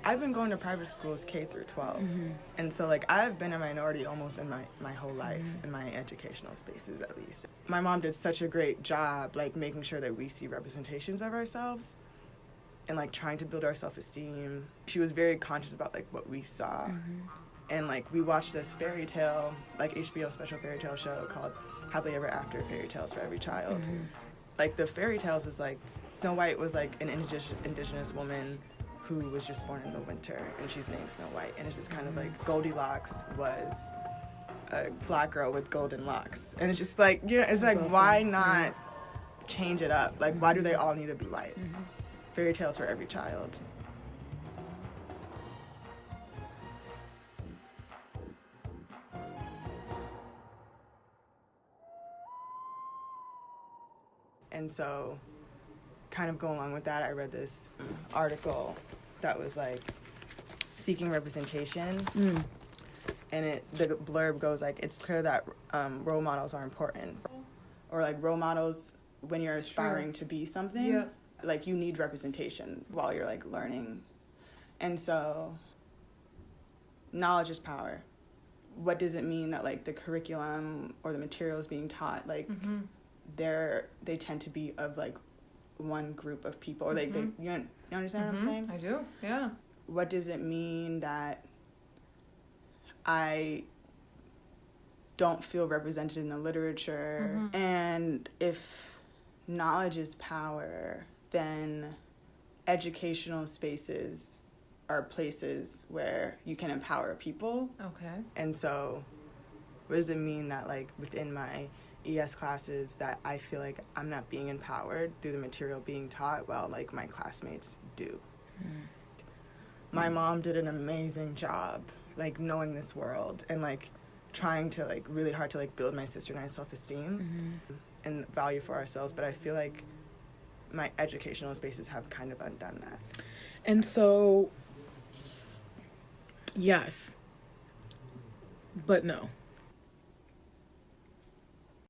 I've been going to private schools K through 12. And so, like, I've been a minority almost in my whole life, in my educational spaces at least. My mom did such a great job, like, making sure that we see representations of ourselves and, like, trying to build our self-esteem. She was very conscious about, like, what we saw. And, like, we watched this fairy tale, like, HBO special fairy tale show called Happily Ever After, Fairy Tales for Every Child. Like, the fairy tales is, like, Snow White was, like, an indigenous woman who was just born in the winter, and she's named Snow White. And it's just kind of like Goldilocks was a black girl with golden locks. And it's just like, you know, it's like, why not change it up? Like, why do they all need to be white? Fairy tales for every child. And so, kind of going along with that, I read this article that was like seeking representation, and the blurb goes like, it's clear that role models are important, or like role models when you're aspiring to be something, like you need representation while you're like learning. And so knowledge is power. What does it mean that like the curriculum or the materials being taught, like they tend to be of like one group of people, or like you understand what I'm saying? I do, yeah. What does it mean that I don't feel represented in the literature? And if knowledge is power, then educational spaces are places where you can empower people. Okay. And so what does it mean that like within my ES classes that I feel like I'm not being empowered through the material being taught while like my classmates do? My mom did an amazing job like knowing this world and like trying to like really hard to like build my sister and I's self-esteem and value for ourselves, but I feel like my educational spaces have kind of undone that. And so yes, but no.